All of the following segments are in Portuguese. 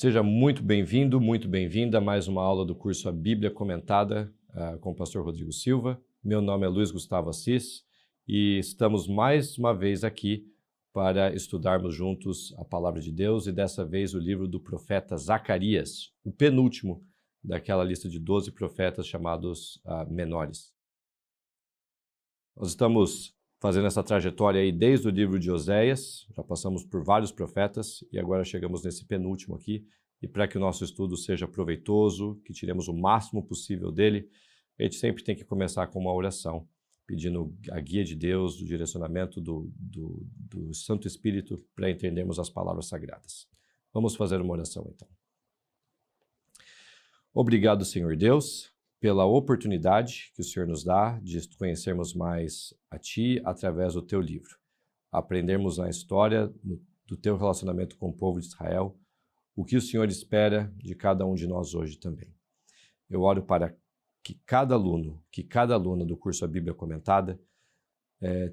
Seja muito bem-vindo, muito bem-vinda a mais uma aula do curso A Bíblia Comentada com o pastor Rodrigo Silva. Meu nome é Luiz Gustavo Assis e estamos mais uma vez aqui para estudarmos juntos a Palavra de Deus e dessa vez o livro do profeta Zacarias, o penúltimo daquela lista de 12 profetas chamados menores. Nós estamos fazendo essa trajetória aí desde o livro de Oséias, já passamos por vários profetas e agora chegamos nesse penúltimo aqui. E para que o nosso estudo seja proveitoso, que tiremos o máximo possível dele, a gente sempre tem que começar com uma oração, pedindo a guia de Deus, o direcionamento do Santo Espírito para entendermos as palavras sagradas. Vamos fazer uma oração então. Obrigado, Senhor Deus, pela oportunidade que o Senhor nos dá de conhecermos mais a Ti através do Teu livro, aprendermos na história do Teu relacionamento com o povo de Israel, o que o Senhor espera de cada um de nós hoje também. Eu oro para que cada aluno, que cada aluna do curso A Bíblia Comentada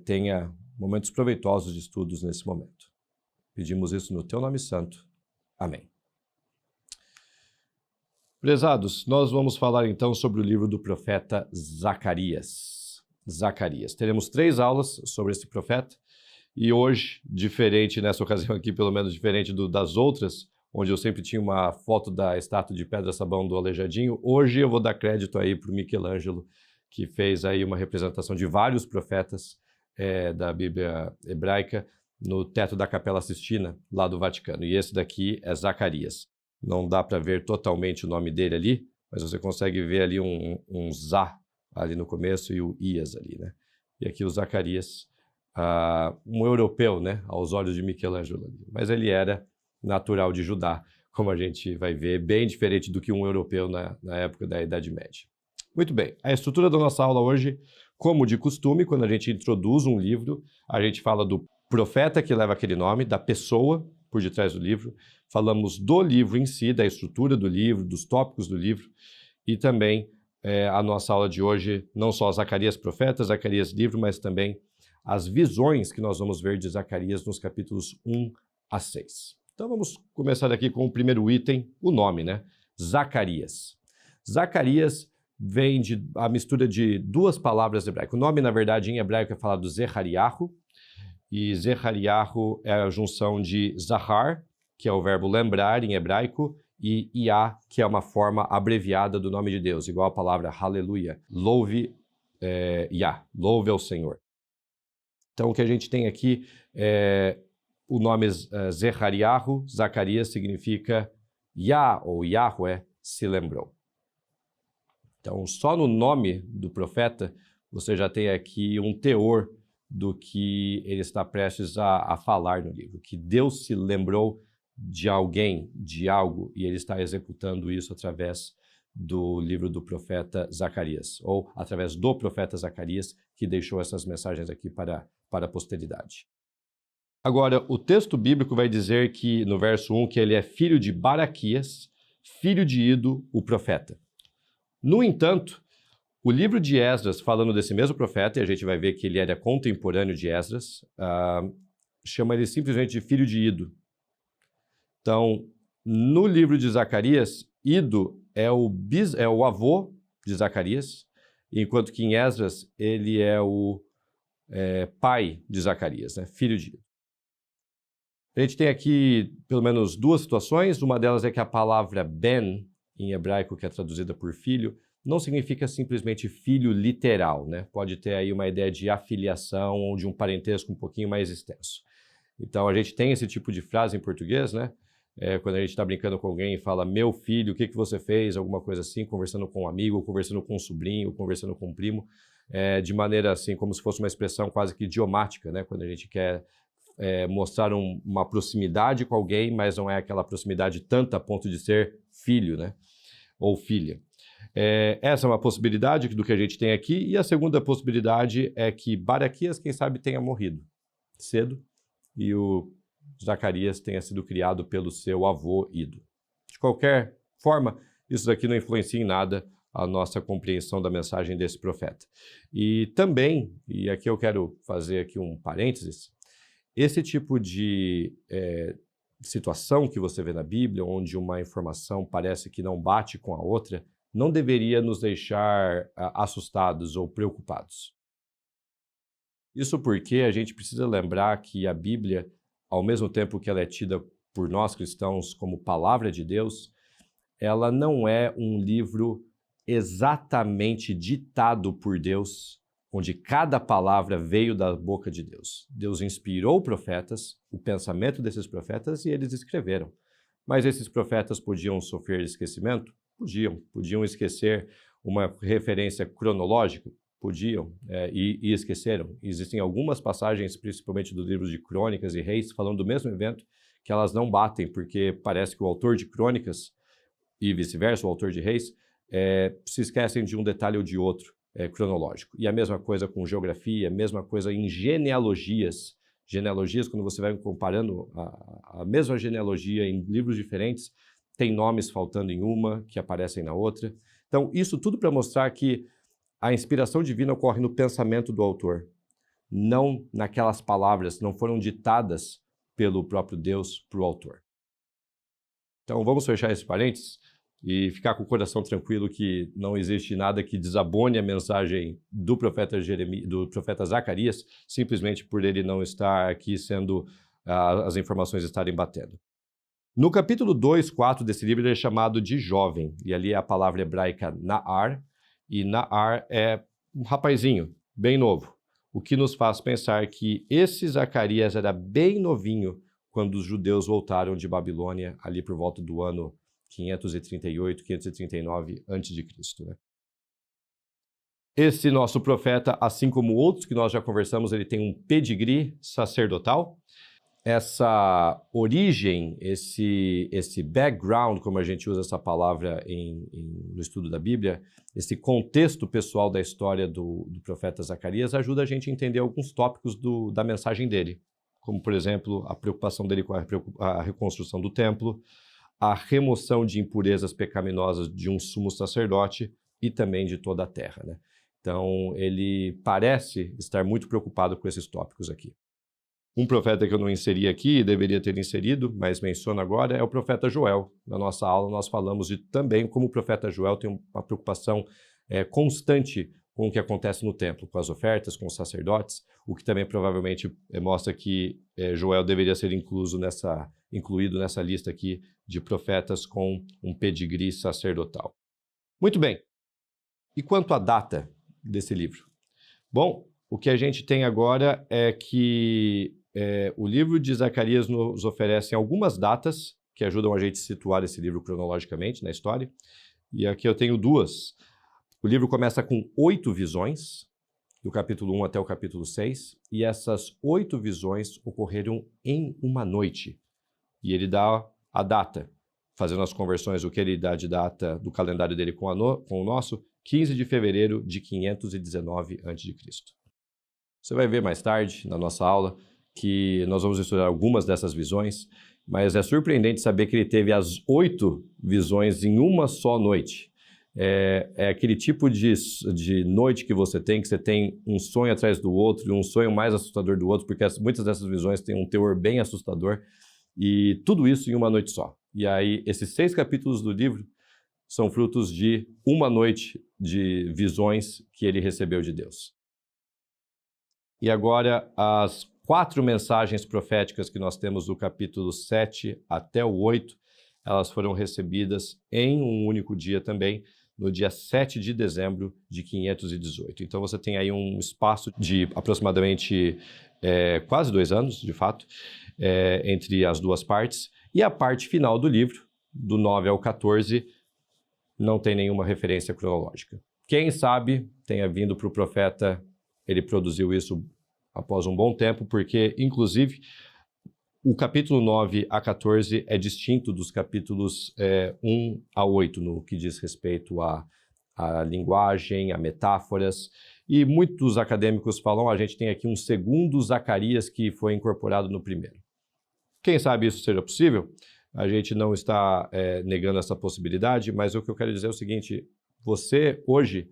tenha momentos proveitosos de estudos nesse momento. Pedimos isso no Teu nome santo. Amém. Prezados, nós vamos falar então sobre o livro do profeta Zacarias. Teremos 3 aulas sobre esse profeta e hoje, diferente nessa ocasião aqui, pelo menos diferente das outras, onde eu sempre tinha uma foto da estátua de pedra-sabão do Aleijadinho, hoje eu vou dar crédito aí para o Michelangelo, que fez aí uma representação de vários profetas da Bíblia hebraica no teto da Capela Sistina, lá do Vaticano. E esse daqui é Zacarias. Não dá para ver totalmente o nome dele ali, mas você consegue ver ali um Zá ali no começo e o Ias ali, né? E aqui o Zacarias, um europeu, né? Aos olhos de Michelangelo ali. Mas ele era natural de Judá, como a gente vai ver, bem diferente do que um europeu na época da Idade Média. Muito bem, a estrutura da nossa aula hoje, como de costume, quando a gente introduz um livro, a gente fala do profeta que leva aquele nome, da pessoa por detrás do livro, falamos do livro em si, da estrutura do livro, dos tópicos do livro, e também a nossa aula de hoje, não só Zacarias profeta, Zacarias livro, mas também as visões que nós vamos ver de Zacarias nos capítulos 1 a 6. Então vamos começar aqui com o primeiro item, o nome, né? Zacarias. Zacarias vem a mistura de 2 palavras hebraicas. O nome, na verdade, em hebraico é falado Zechariahu, e Zechariahu é a junção de Zahar, que é o verbo lembrar em hebraico, e Iá, que é uma forma abreviada do nome de Deus, igual a palavra aleluia. Louve Iá, louve ao Senhor. Então o que a gente tem aqui o nome Zechariahu, Zacarias, significa Yah ou Yahweh se lembrou. Então, só no nome do profeta, você já tem aqui um teor do que ele está prestes a falar no livro, que Deus se lembrou de alguém, de algo, e ele está executando isso através do livro do profeta Zacarias, ou através do profeta Zacarias, que deixou essas mensagens aqui para a posteridade. Agora, o texto bíblico vai dizer que, no verso 1, que ele é filho de Baraquias, filho de Ido, o profeta. No entanto, o livro de Esdras, falando desse mesmo profeta, e a gente vai ver que ele era contemporâneo de Esdras, chama ele simplesmente de filho de Ido. Então, no livro de Zacarias, Ido é o avô de Zacarias, enquanto que em Esdras ele é o pai de Zacarias, né? Filho de Ido. A gente tem aqui pelo menos 2 situações. Uma delas é que a palavra ben, em hebraico, que é traduzida por filho, não significa simplesmente filho literal, né? Pode ter aí uma ideia de afiliação ou de um parentesco um pouquinho mais extenso. Então a gente tem esse tipo de frase em português, né? Quando a gente está brincando com alguém e fala meu filho, o que você fez? Alguma coisa assim, conversando com um amigo, conversando com um sobrinho, conversando com um primo, de maneira assim, como se fosse uma expressão quase que idiomática, né? Quando a gente quer mostrar uma proximidade com alguém, mas não é aquela proximidade tanta a ponto de ser filho, né? Ou filha. Essa é uma possibilidade do que a gente tem aqui, e a segunda possibilidade é que Baraquias, quem sabe, tenha morrido cedo, e o Zacarias tenha sido criado pelo seu avô Ido. De qualquer forma, isso daqui não influencia em nada a nossa compreensão da mensagem desse profeta. E também, e aqui eu quero fazer aqui um parênteses, esse tipo de situação que você vê na Bíblia, onde uma informação parece que não bate com a outra, não deveria nos deixar assustados ou preocupados. Isso porque a gente precisa lembrar que a Bíblia, ao mesmo tempo que ela é tida por nós cristãos como palavra de Deus, ela não é um livro exatamente ditado por Deus, onde cada palavra veio da boca de Deus. Deus inspirou profetas, o pensamento desses profetas, e eles escreveram. Mas esses profetas podiam sofrer esquecimento? Podiam esquecer uma referência cronológica? Podiam, e esqueceram. Existem algumas passagens, principalmente do livro de Crônicas e Reis, falando do mesmo evento, que elas não batem, porque parece que o autor de Crônicas, e vice-versa, o autor de Reis, se esquecem de um detalhe ou de outro cronológico. E a mesma coisa com geografia, a mesma coisa em genealogias. Genealogias, quando você vai comparando a mesma genealogia em livros diferentes, tem nomes faltando em uma, que aparecem na outra. Então, isso tudo para mostrar que a inspiração divina ocorre no pensamento do autor, não naquelas palavras, não foram ditadas pelo próprio Deus para o autor. Então, vamos fechar esse parênteses e ficar com o coração tranquilo que não existe nada que desabone a mensagem do profeta Zacarias, simplesmente por ele não estar aqui sendo, as informações estarem batendo. No capítulo 2, 4 desse livro, ele é chamado de jovem, e ali é a palavra hebraica Naar, e Naar é um rapazinho, bem novo, o que nos faz pensar que esse Zacarias era bem novinho quando os judeus voltaram de Babilônia, ali por volta do ano 538, 539 a.C. Né? Esse nosso profeta, assim como outros que nós já conversamos, ele tem um pedigree sacerdotal. Essa origem, esse background, como a gente usa essa palavra no estudo da Bíblia, esse contexto pessoal da história do profeta Zacarias ajuda a gente a entender alguns tópicos da mensagem dele, como, por exemplo, a preocupação dele com a reconstrução do templo, a remoção de impurezas pecaminosas de um sumo sacerdote e também de toda a terra, né? Então, ele parece estar muito preocupado com esses tópicos aqui. Um profeta que eu não inseri aqui, deveria ter inserido, mas menciono agora, é o profeta Joel. Na nossa aula, nós falamos de também como o profeta Joel tem uma preocupação constante com o que acontece no templo, com as ofertas, com os sacerdotes, o que também provavelmente mostra que Joel deveria ser incluído nessa lista aqui de profetas com um pedigree sacerdotal. Muito bem. E quanto à data desse livro? Bom, o que a gente tem agora é que o livro de Zacarias nos oferece algumas datas que ajudam a gente a situar esse livro cronologicamente na história. E aqui eu tenho duas. O livro começa com 8 visões, do capítulo 1 até o capítulo 6, e essas 8 visões ocorreram em uma noite. E ele dá a data, fazendo as conversões, o que ele dá de data do calendário dele com o nosso, 15 de fevereiro de 519 a.C. Você vai ver mais tarde, na nossa aula, que nós vamos estudar algumas dessas visões, mas é surpreendente saber que ele teve as 8 visões em uma só noite. É aquele tipo de noite que você tem um sonho atrás do outro e um sonho mais assustador do outro, porque muitas dessas visões têm um teor bem assustador, e tudo isso em uma noite só. E aí, esses 6 capítulos do livro são frutos de uma noite de visões que ele recebeu de Deus. E agora, as 4 mensagens proféticas que nós temos do capítulo 7 até o 8, elas foram recebidas em um único dia também, no dia 7 de dezembro de 518. Então você tem aí um espaço de aproximadamente quase 2 anos, de fato, entre as duas partes. E a parte final do livro, do 9 ao 14, não tem nenhuma referência cronológica. Quem sabe tenha vindo para o profeta, ele produziu isso após um bom tempo, porque, inclusive, o capítulo 9 a 14 é distinto dos capítulos 1 a 8, no que diz respeito à linguagem, a metáforas. E muitos acadêmicos falam, a gente tem aqui um segundo Zacarias que foi incorporado no primeiro. Quem sabe isso seja possível? A gente não está negando essa possibilidade, mas o que eu quero dizer é o seguinte, você hoje,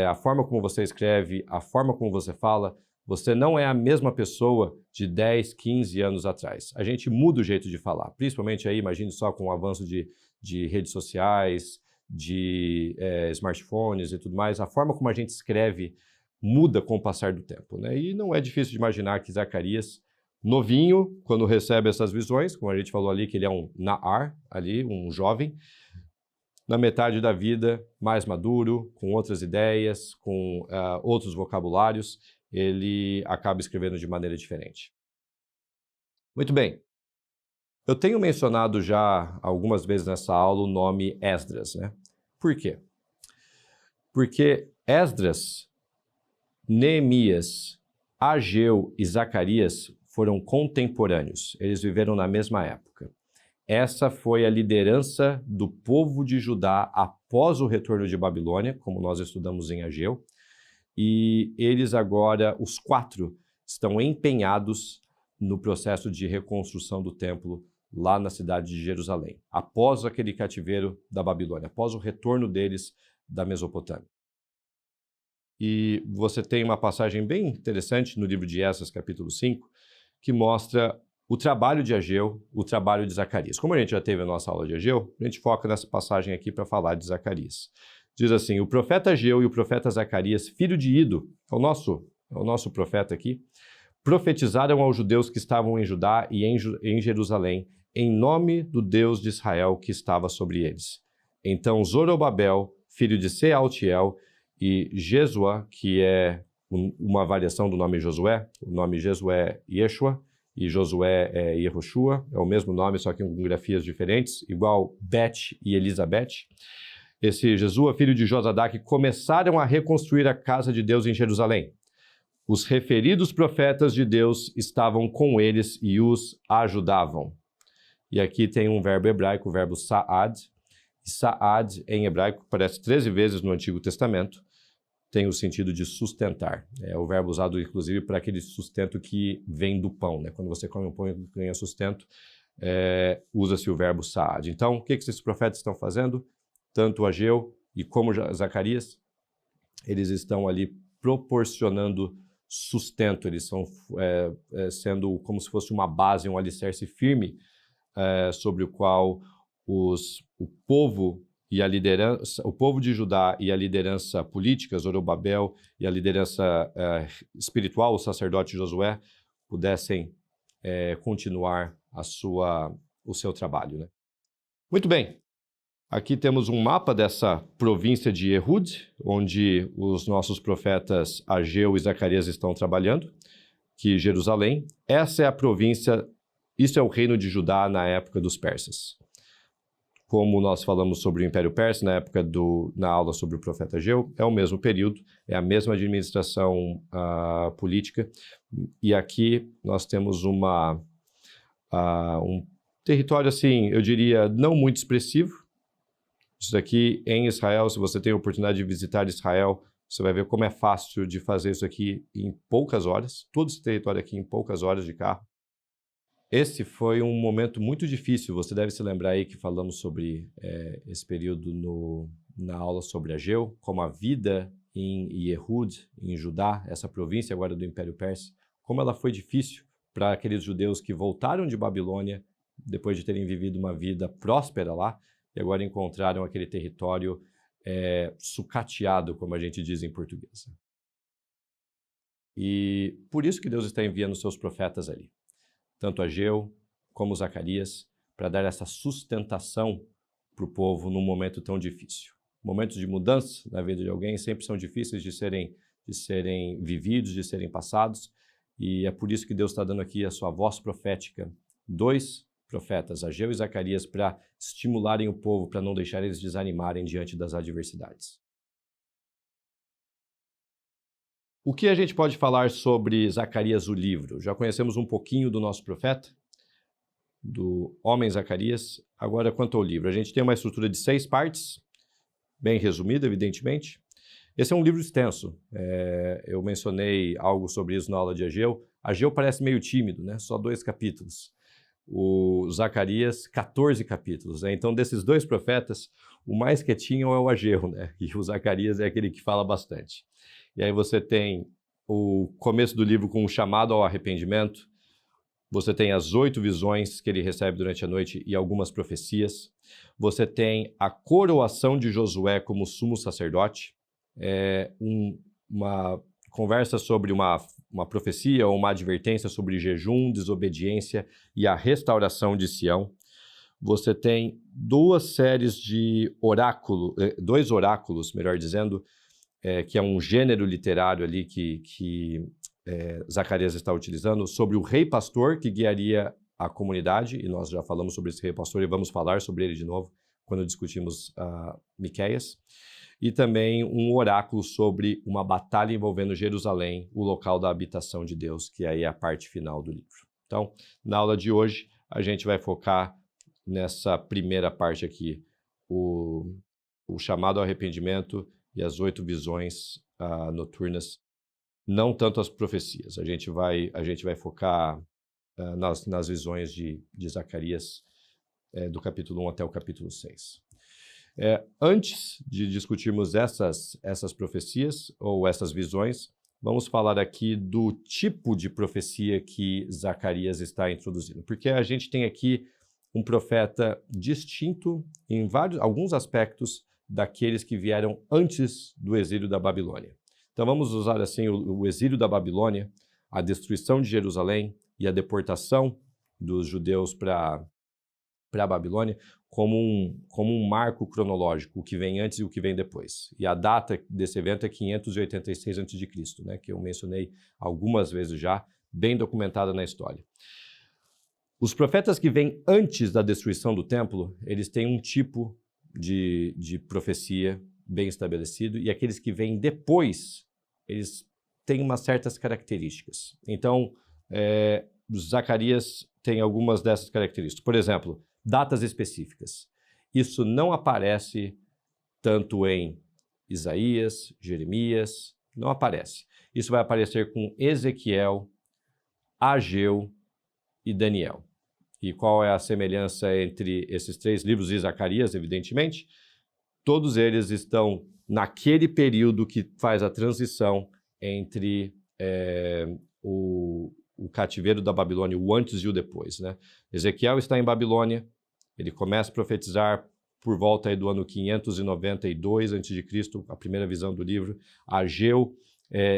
a forma como você escreve, a forma como você fala, Você não é a mesma pessoa de 10, 15 anos atrás. A gente muda o jeito de falar, principalmente aí, imagine só com o avanço de redes sociais, de smartphones e tudo mais, a forma como a gente escreve muda com o passar do tempo, né? E não é difícil de imaginar que Zacarias, novinho, quando recebe essas visões, como a gente falou ali, que ele é um Na'ar, ali, um jovem, na metade da vida, mais maduro, com outras ideias, com outros vocabulários, ele acaba escrevendo de maneira diferente. Muito bem. Eu tenho mencionado já algumas vezes nessa aula o nome Esdras, né? Por quê? Porque Esdras, Neemias, Ageu e Zacarias foram contemporâneos. Eles viveram na mesma época. Essa foi a liderança do povo de Judá após o retorno de Babilônia, como nós estudamos em Ageu. E eles agora, os 4, estão empenhados no processo de reconstrução do templo lá na cidade de Jerusalém, após aquele cativeiro da Babilônia, após o retorno deles da Mesopotâmia. E você tem uma passagem bem interessante no livro de Esdras, capítulo 5, que mostra o trabalho de Ageu, o trabalho de Zacarias. Como a gente já teve a nossa aula de Ageu, a gente foca nessa passagem aqui para falar de Zacarias. Diz assim, o profeta Ageu e o profeta Zacarias, filho de Ido, é o nosso profeta aqui, profetizaram aos judeus que estavam em Judá e em Jerusalém, em nome do Deus de Israel que estava sobre eles. Então Zorobabel, filho de Sealtiel, e Jesua, que é uma variação do nome Josué, o nome Jesué é Yeshua, e Josué é Yehoshua, é o mesmo nome, só que com grafias diferentes, igual Bet e Elizabeth. Esse Jesua, filho de Josadaque, começaram a reconstruir a casa de Deus em Jerusalém. Os referidos profetas de Deus estavam com eles e os ajudavam. E aqui tem um verbo hebraico, o verbo sa'ad. E sa'ad, em hebraico, aparece 13 vezes no Antigo Testamento. Tem o sentido de sustentar. É o verbo usado, inclusive, para aquele sustento que vem do pão, né? Quando você come um pão e ganha sustento, usa-se o verbo sa'ad. Então, o que esses profetas estão fazendo? Tanto Ageu e como Zacarias, eles estão ali proporcionando sustento, eles estão sendo como se fosse uma base, um alicerce firme sobre o qual o povo e a liderança, o povo de Judá e a liderança política, Zorobabel, e a liderança espiritual, o sacerdote Josué, pudessem continuar o seu trabalho, né? Muito bem. Aqui temos um mapa dessa província de Ehud, onde os nossos profetas Ageu e Zacarias estão trabalhando, que Jerusalém. Essa é a província, isso é o reino de Judá na época dos persas. Como nós falamos sobre o Império Persa na aula sobre o profeta Ageu, é o mesmo período, é a mesma administração política. E aqui nós temos um território, assim, eu diria, não muito expressivo. Isso aqui em Israel, se você tem a oportunidade de visitar Israel, você vai ver como é fácil de fazer isso aqui em poucas horas. Todo esse território aqui em poucas horas de carro. Esse foi um momento muito difícil. Você deve se lembrar aí que falamos sobre esse período na aula sobre Ageu, como a vida em Ehud, em Judá, essa província agora do Império Persa, como ela foi difícil para aqueles judeus que voltaram de Babilônia depois de terem vivido uma vida próspera lá, e agora encontraram aquele território sucateado, como a gente diz em português. E por isso que Deus está enviando seus profetas ali, tanto Ageu como Zacarias, para dar essa sustentação para o povo num momento tão difícil. Momentos de mudança na vida de alguém sempre são difíceis de serem vividos, de serem passados, e é por isso que Deus está dando aqui a sua voz profética, 2 profetas, Ageu e Zacarias, para estimularem o povo, para não deixar eles desanimarem diante das adversidades. O que a gente pode falar sobre Zacarias, o livro? Já conhecemos um pouquinho do nosso profeta, do homem Zacarias. Agora, quanto ao livro, a gente tem uma estrutura de 6 partes, bem resumida, evidentemente. Esse é um livro extenso. Eu mencionei algo sobre isso na aula de Ageu. Ageu parece meio tímido, né? Só 2 capítulos. O Zacarias, 14 capítulos. Né? Então, desses 2 profetas, o mais quietinho é o Ageu, né? E o Zacarias é aquele que fala bastante. E aí você tem o começo do livro com um chamado ao arrependimento. Você tem as 8 visões que ele recebe durante a noite e algumas profecias. Você tem a coroação de Josué como sumo sacerdote. Uma conversa sobre uma profecia ou uma advertência sobre jejum, desobediência e a restauração de Sião. Você tem 2 séries de dois oráculos, melhor dizendo, que é um gênero literário ali que Zacarias está utilizando, sobre o rei pastor que guiaria a comunidade, e nós já falamos sobre esse rei pastor e vamos falar sobre ele de novo quando discutimos Miqueias, e também um oráculo sobre uma batalha envolvendo Jerusalém, o local da habitação de Deus, que aí é a parte final do livro. Então, na aula de hoje, a gente vai focar nessa primeira parte aqui, o chamado ao arrependimento e as 8 visões noturnas, não tanto as profecias. A gente vai focar nas visões de Zacarias, do capítulo 1 até o capítulo 6. Antes de discutirmos essas profecias ou essas visões, vamos falar aqui do tipo de profecia que Zacarias está introduzindo, porque a gente tem aqui um profeta distinto em alguns aspectos daqueles que vieram antes do exílio da Babilônia. Então vamos usar assim o exílio da Babilônia, a destruição de Jerusalém e a deportação dos judeus para a Babilônia como um marco cronológico, o que vem antes e o que vem depois. E a data desse evento é 586 a.C., né, que eu mencionei algumas vezes já, bem documentada na história. Os profetas que vêm antes da destruição do templo, eles têm um tipo de profecia bem estabelecido, e aqueles que vêm depois, eles têm umas certas características. Então, Zacarias tem algumas dessas características. Por exemplo, datas específicas. Isso não aparece tanto em Isaías, Jeremias, não aparece. Isso vai aparecer com Ezequiel, Ageu e Daniel. E qual é a semelhança entre esses 3 livros e Zacarias, evidentemente? Todos eles estão naquele período que faz a transição entre o cativeiro da Babilônia, o antes e o depois, né? Ezequiel está em Babilônia, ele começa a profetizar por volta aí do ano 592 a.C., a primeira visão do livro. Ageu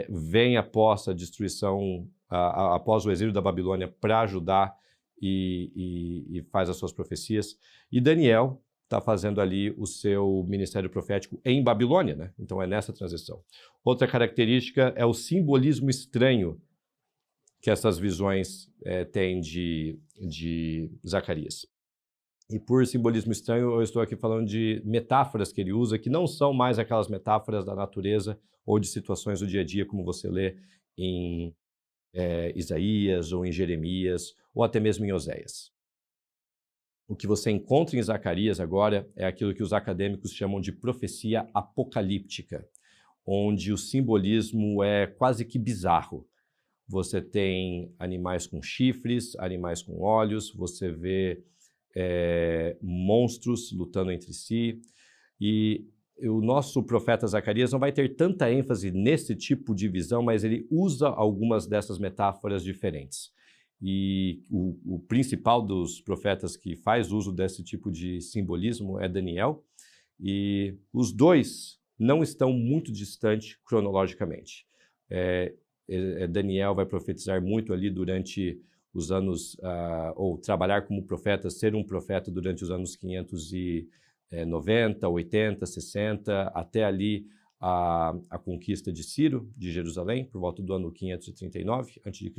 vem após a destruição, após o exílio da Babilônia para Judá e faz as suas profecias. E Daniel está fazendo ali o seu ministério profético em Babilônia, né? Então é nessa transição. Outra característica é o simbolismo estranho que essas visões têm de Zacarias. E por simbolismo estranho, eu estou aqui falando de metáforas que ele usa, que não são mais aquelas metáforas da natureza ou de situações do dia a dia, como você lê em Isaías ou em Jeremias, ou até mesmo em Oséias. O que você encontra em Zacarias agora é aquilo que os acadêmicos chamam de profecia apocalíptica, onde o simbolismo é quase que bizarro. Você tem animais com chifres, animais com olhos, você vê monstros lutando entre si, e o nosso profeta Zacarias não vai ter tanta ênfase nesse tipo de visão, mas ele usa algumas dessas metáforas diferentes. E o principal dos profetas que faz uso desse tipo de simbolismo é Daniel, e os dois não estão muito distantes cronologicamente. Daniel vai profetizar muito ali durante os anos, ou trabalhar como profeta, ser um profeta durante os anos 590, 80, 60, até ali a conquista de Ciro, de Jerusalém, por volta do ano 539 a.C.,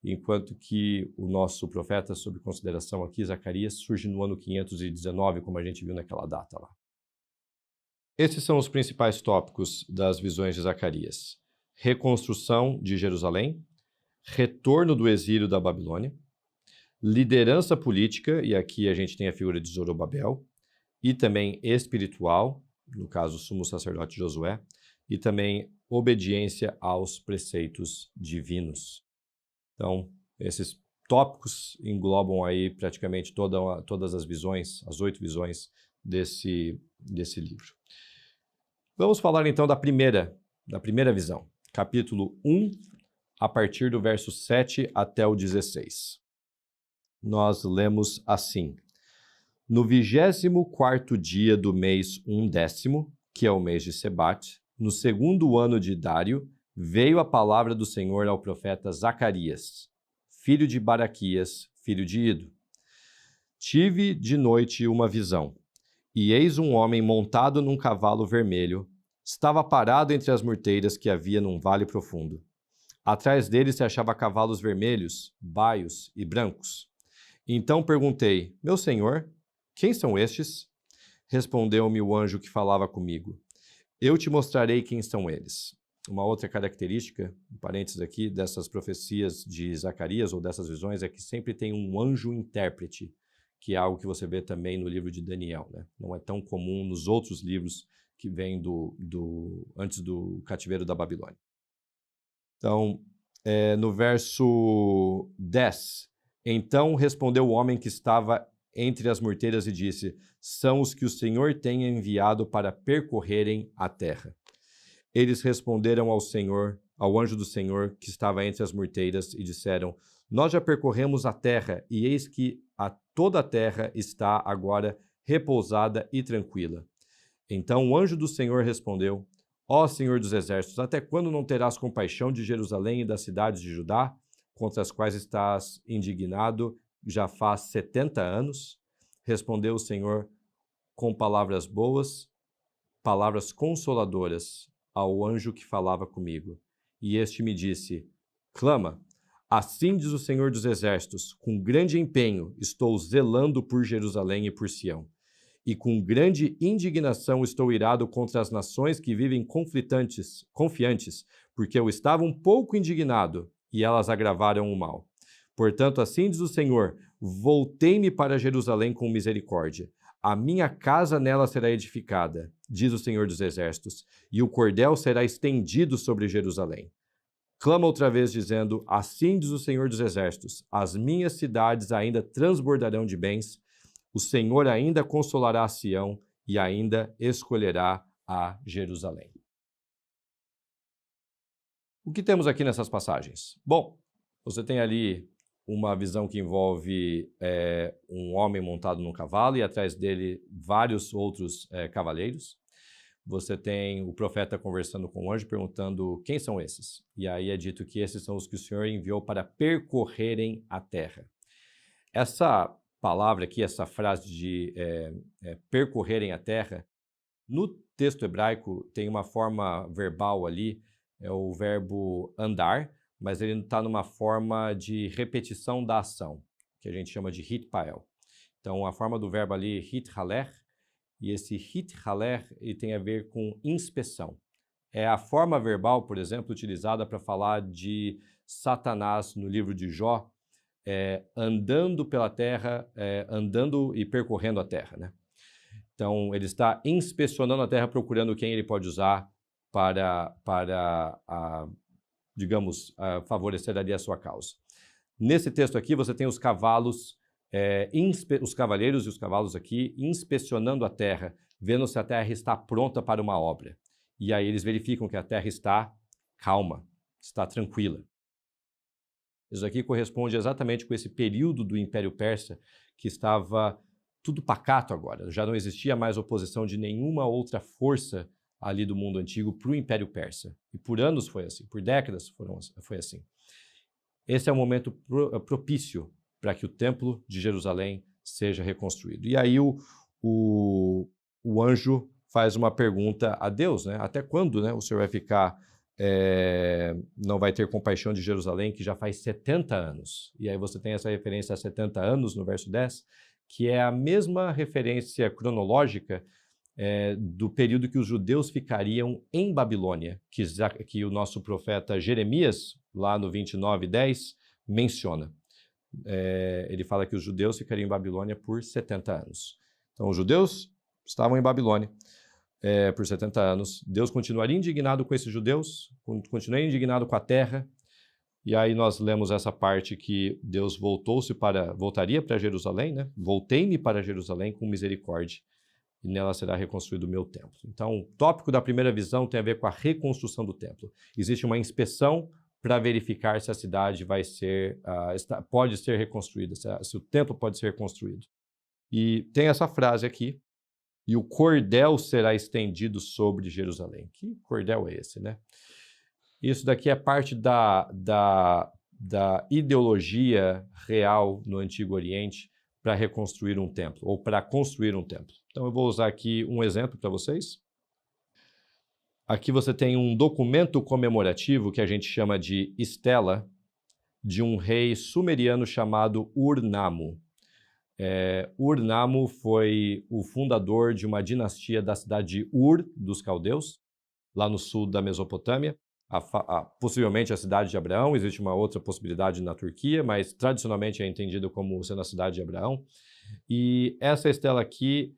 enquanto que o nosso profeta, sob consideração aqui, Zacarias, surge no ano 519, como a gente viu naquela data lá. Esses são os principais tópicos das visões de Zacarias: reconstrução de Jerusalém, retorno do exílio da Babilônia, liderança política, e aqui a gente tem a figura de Zorobabel, e também espiritual, no caso o sumo sacerdote Josué, e também obediência aos preceitos divinos. Então, esses tópicos englobam aí praticamente todas as visões, as 8 visões desse livro. Vamos falar então da primeira visão, capítulo 1, a partir do verso 7 até o 16. Nós lemos assim: No 24º dia do mês 11º, que é o mês de Sebate, no 2º ano de Dário, veio a palavra do Senhor ao profeta Zacarias, filho de Baraquias, filho de Ido. Tive de noite uma visão, e eis um homem montado num cavalo vermelho, estava parado entre as murteiras que havia num vale profundo. Atrás dele se achava cavalos vermelhos, baios e brancos. Então perguntei: Meu senhor, quem são estes? Respondeu-me o anjo que falava comigo: Eu te mostrarei quem são eles. Uma outra característica, um parênteses aqui, dessas profecias de Zacarias ou dessas visões é que sempre tem um anjo intérprete, que é algo que você vê também no livro de Daniel, né? Não é tão comum nos outros livros que vêm antes do cativeiro da Babilônia. Então, no verso 10, então respondeu o homem que estava entre as murteiras e disse: São os que o Senhor tem enviado para percorrerem a terra. Eles responderam ao anjo do Senhor que estava entre as murteiras e disseram: Nós já percorremos a terra e eis que toda a terra está agora repousada e tranquila. Então o anjo do Senhor respondeu: Ó Senhor dos exércitos, até quando não terás compaixão de Jerusalém e das cidades de Judá, contra as quais estás indignado já faz 70 anos? Respondeu o Senhor com palavras boas, palavras consoladoras ao anjo que falava comigo. E este me disse: Clama, assim diz o Senhor dos exércitos, com grande empenho estou zelando por Jerusalém e por Sião. E com grande indignação estou irado contra as nações que vivem confiantes, porque eu estava um pouco indignado e elas agravaram o mal. Portanto, assim diz o Senhor: voltei-me para Jerusalém com misericórdia. A minha casa nela será edificada, diz o Senhor dos exércitos, e o cordel será estendido sobre Jerusalém. Clama outra vez, dizendo: assim diz o Senhor dos exércitos, as minhas cidades ainda transbordarão de bens, o Senhor ainda consolará a Sião e ainda escolherá a Jerusalém. O que temos aqui nessas passagens? Bom, você tem ali uma visão que envolve um homem montado num cavalo e atrás dele vários outros cavaleiros. Você tem o profeta conversando com o anjo, perguntando quem são esses. E aí é dito que esses são os que o Senhor enviou para percorrerem a terra. Essa palavra aqui, essa frase de percorrerem a terra, no texto hebraico tem uma forma verbal ali, é o verbo andar, mas ele está numa forma de repetição da ação, que a gente chama de hitpael. Então, a forma do verbo ali, hithaler, e esse hithaler ele tem a ver com inspeção. É a forma verbal, por exemplo, utilizada para falar de Satanás no livro de Jó, andando pela terra, andando e percorrendo a terra, né? Então, ele está inspecionando a terra, procurando quem ele pode usar para favorecer ali a sua causa. Nesse texto aqui, você tem os cavalos, os cavaleiros e os cavalos aqui inspecionando a terra, vendo se a terra está pronta para uma obra. E aí eles verificam que a terra está calma, está tranquila. Isso aqui corresponde exatamente com esse período do Império Persa que estava tudo pacato agora. Já não existia mais oposição de nenhuma outra força ali do mundo antigo para o Império Persa. E por anos foi assim, por décadas foi assim. Esse é o momento propício para que o Templo de Jerusalém seja reconstruído. E aí o anjo faz uma pergunta a Deus, né? Até quando, né, o Senhor vai ficar, não vai ter compaixão de Jerusalém, que já faz 70 anos. E aí você tem essa referência a 70 anos no verso 10, que é a mesma referência cronológica do período que os judeus ficariam em Babilônia, que o nosso profeta Jeremias, lá no 29:10, menciona. Ele fala que os judeus ficariam em Babilônia por 70 anos. Então, os judeus estavam em Babilônia por 70 anos. Deus continuaria indignado com esses judeus, continuaria indignado com a terra. E aí nós lemos essa parte que Deus voltaria para Jerusalém, né? Voltei-me para Jerusalém com misericórdia. e nela será reconstruído o meu templo. Então, o tópico da primeira visão tem a ver com a reconstrução do templo. Existe uma inspeção para verificar se a cidade vai ser, pode ser reconstruída, se o templo pode ser reconstruído. E tem essa frase aqui, e o cordel será estendido sobre Jerusalém. Que cordel é esse, né? Isso daqui é parte da ideologia real no Antigo Oriente para reconstruir um templo, ou para construir um templo. Então eu vou usar aqui um exemplo para vocês. Aqui você tem um documento comemorativo que a gente chama de estela de um rei sumeriano chamado Ur-Nammu. Ur-Nammu foi o fundador de uma dinastia da cidade de Ur, dos caldeus, lá no sul da Mesopotâmia, possivelmente a cidade de Abraão. Existe uma outra possibilidade na Turquia, mas tradicionalmente é entendido como sendo a cidade de Abraão. E essa estela aqui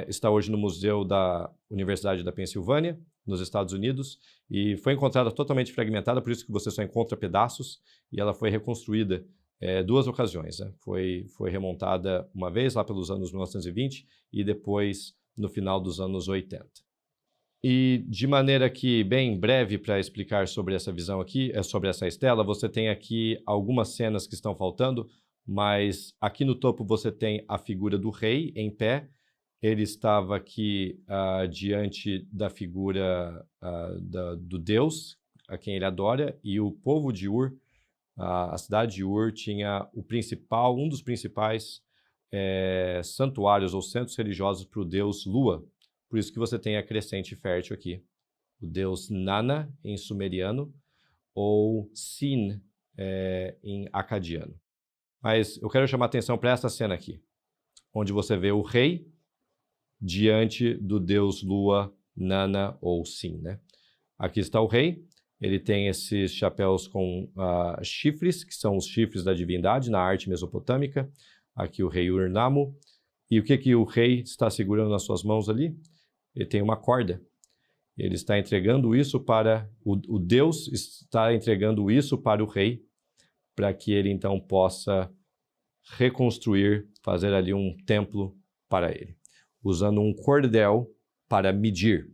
está hoje no Museu da Universidade da Pensilvânia, nos Estados Unidos, e foi encontrada totalmente fragmentada, por isso que você só encontra pedaços, e ela foi reconstruída duas ocasiões, né? Foi remontada uma vez lá pelos anos 1920 e depois no final dos anos 80. E de maneira que, bem breve para explicar sobre essa visão aqui, sobre essa estela, você tem aqui algumas cenas que estão faltando, mas aqui no topo você tem a figura do rei em pé. Ele estava aqui diante da figura do Deus, a quem ele adora, e o povo de Ur, a cidade de Ur, tinha um dos principais santuários ou centros religiosos para o deus Lua. Por isso que você tem a crescente fértil aqui. O deus Nana, em sumeriano, ou Sin, em acadiano. Mas eu quero chamar a atenção para essa cena aqui, onde você vê o rei diante do deus Lua, Nana ou Sin, né? Aqui está o rei. Ele tem esses chapéus com chifres, que são os chifres da divindade na arte mesopotâmica. Aqui o rei Ur-Nammu. E o que o rei está segurando nas suas mãos ali? Ele tem uma corda. Ele está entregando isso para... O Deus está entregando isso para o rei, para que ele então possa reconstruir, fazer ali um templo para ele, usando um cordel para medir.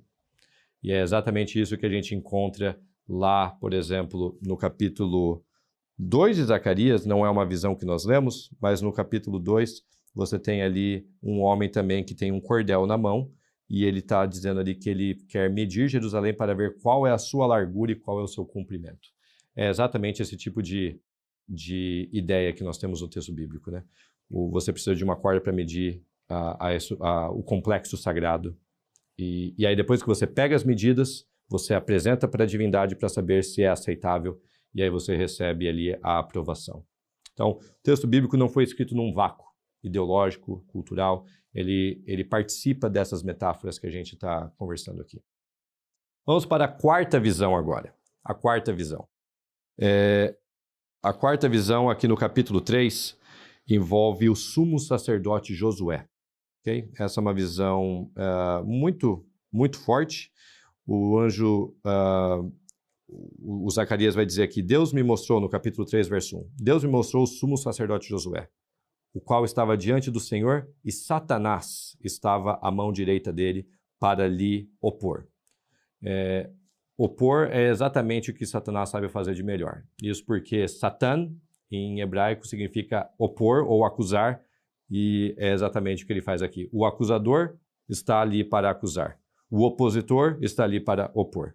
E é exatamente isso que a gente encontra lá, por exemplo, no capítulo 2 de Zacarias. Não é uma visão que nós lemos, mas no capítulo 2 você tem ali um homem também que tem um cordel na mão, e ele está dizendo ali que ele quer medir Jerusalém para ver qual é a sua largura e qual é o seu comprimento. É exatamente esse tipo de ideia que nós temos no texto bíblico, né? Você precisa de uma corda para medir o complexo sagrado. E aí depois que você pega as medidas, você apresenta para a divindade para saber se é aceitável, e aí você recebe ali a aprovação. Então, o texto bíblico não foi escrito num vácuo ideológico, cultural. Ele participa dessas metáforas que a gente está conversando aqui. Vamos para a quarta visão agora. A quarta visão. A quarta visão, aqui no capítulo 3, envolve o sumo sacerdote Josué. Okay? Essa é uma visão muito, muito forte. O anjo, o Zacarias vai dizer aqui, Deus me mostrou, no capítulo 3, verso 1, Deus me mostrou o sumo sacerdote Josué, o qual estava diante do Senhor, e Satanás estava à mão direita dele para lhe opor. Opor é exatamente o que Satanás sabe fazer de melhor. Isso porque Satan, em hebraico, significa opor ou acusar, e é exatamente o que ele faz aqui. O acusador está ali para acusar. O opositor está ali para opor.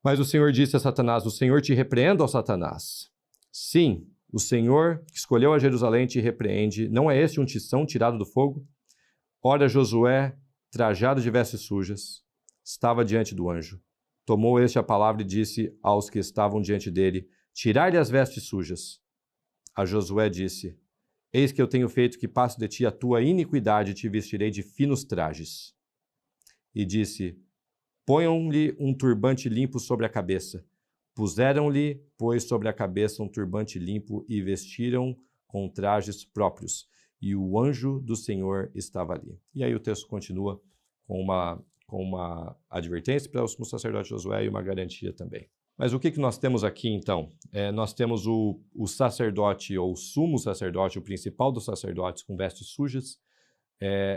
Mas o Senhor disse a Satanás, o Senhor te repreenda, ó Satanás. Sim, o Senhor que escolheu a Jerusalém te repreende. Não é este um tição tirado do fogo? Ora, Josué, trajado de vestes sujas, estava diante do anjo. Tomou este a palavra e disse aos que estavam diante dele, tirai-lhe as vestes sujas. A Josué disse, eis que eu tenho feito que passe de ti a tua iniquidade e te vestirei de finos trajes. E disse, ponham-lhe um turbante limpo sobre a cabeça. Puseram-lhe, pois, sobre a cabeça um turbante limpo e vestiram com trajes próprios. E o anjo do Senhor estava ali. E aí o texto continua com uma advertência para o sumo sacerdote Josué e uma garantia também. Mas o que nós temos aqui, então? Nós temos o sacerdote, ou o sumo sacerdote, o principal dos sacerdotes, com vestes sujas,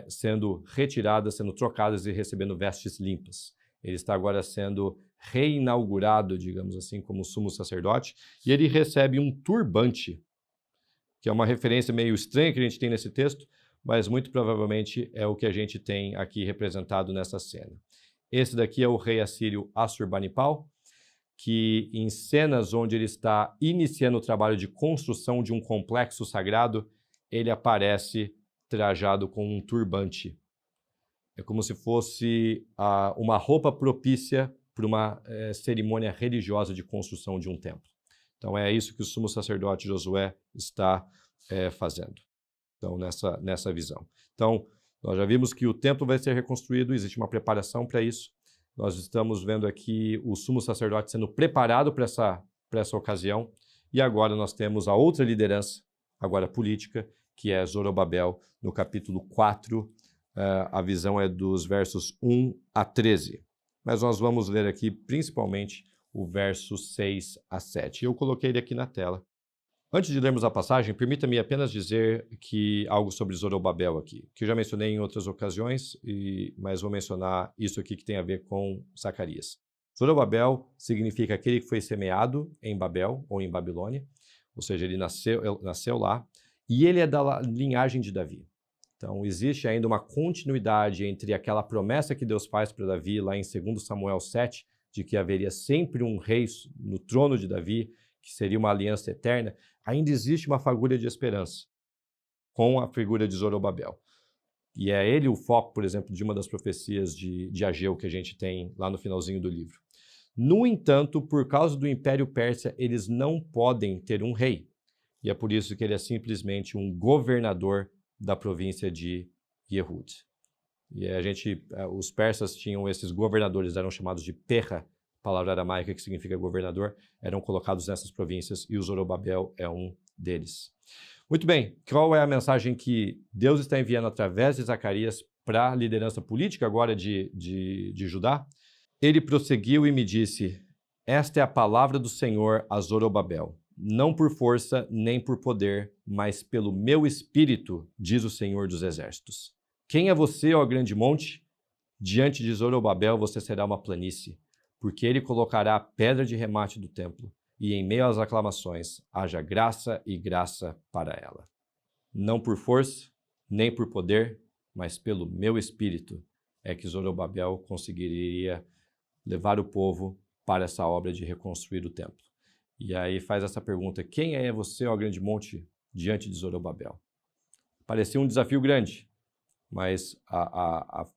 sendo retiradas, sendo trocadas e recebendo vestes limpas. Ele está agora sendo reinaugurado, digamos assim, como sumo sacerdote, e ele recebe um turbante, que é uma referência meio estranha que a gente tem nesse texto, mas muito provavelmente é o que a gente tem aqui representado nessa cena. Esse daqui é o rei assírio Assurbanipal, que em cenas onde ele está iniciando o trabalho de construção de um complexo sagrado, ele aparece trajado com um turbante. É como se fosse uma roupa propícia para uma cerimônia religiosa de construção de um templo. Então é isso que o sumo sacerdote Josué está fazendo. Então, nessa visão. Então, nós já vimos que o templo vai ser reconstruído, existe uma preparação para isso. Nós estamos vendo aqui o sumo sacerdote sendo preparado para essa ocasião. E agora nós temos a outra liderança, agora política, que é Zorobabel, no capítulo 4. A visão é dos versos 1 a 13. Mas nós vamos ler aqui principalmente o verso 6 a 7. Eu coloquei ele aqui na tela. Antes de lermos a passagem, permita-me apenas dizer algo sobre Zorobabel aqui, que eu já mencionei em outras ocasiões, mas vou mencionar isso aqui que tem a ver com Zacarias. Zorobabel significa aquele que foi semeado em Babel ou em Babilônia, ou seja, ele nasceu lá, e ele é da linhagem de Davi. Então, existe ainda uma continuidade entre aquela promessa que Deus faz para Davi lá em 2 Samuel 7, de que haveria sempre um rei no trono de Davi, que seria uma aliança eterna. Ainda existe uma fagulha de esperança com a figura de Zorobabel. E é ele o foco, por exemplo, de uma das profecias de Ageu que a gente tem lá no finalzinho do livro. No entanto, por causa do Império Persa, eles não podem ter um rei. E é por isso que ele é simplesmente um governador da província de Yehud. E os persas tinham esses governadores, eram chamados de Perra, palavra aramaica que significa governador, eram colocados nessas províncias e o Zorobabel é um deles. Muito bem, qual é a mensagem que Deus está enviando através de Zacarias para a liderança política agora de Judá? Ele prosseguiu e me disse: esta é a palavra do Senhor a Zorobabel, não por força nem por poder, mas pelo meu espírito, diz o Senhor dos Exércitos. Quem é você, ó grande monte? Diante de Zorobabel você será uma planície, porque ele colocará a pedra de remate do templo, e em meio às aclamações haja graça e graça para ela. Não por força, nem por poder, mas pelo meu espírito é que Zorobabel conseguiria levar o povo para essa obra de reconstruir o templo. E aí faz essa pergunta: quem é você, ó grande monte, diante de Zorobabel? Parecia um desafio grande, mas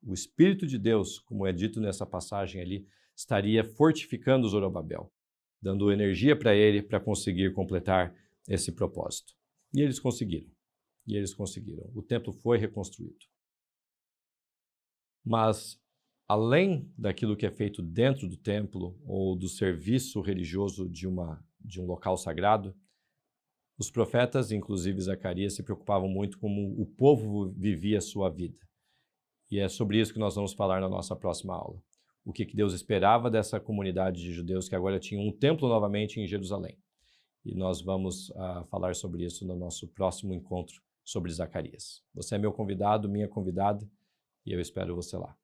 o Espírito de Deus, como é dito nessa passagem ali, estaria fortificando Zorobabel, dando energia para ele para conseguir completar esse propósito. E eles conseguiram. O templo foi reconstruído. Mas, além daquilo que é feito dentro do templo ou do serviço religioso de um local sagrado, os profetas, inclusive Zacarias, se preocupavam muito como o povo vivia a sua vida. E é sobre isso que nós vamos falar na nossa próxima aula. O que Deus esperava dessa comunidade de judeus que agora tinha um templo novamente em Jerusalém. E nós vamos falar sobre isso no nosso próximo encontro sobre Zacarias. Você é meu convidado, minha convidada, e eu espero você lá.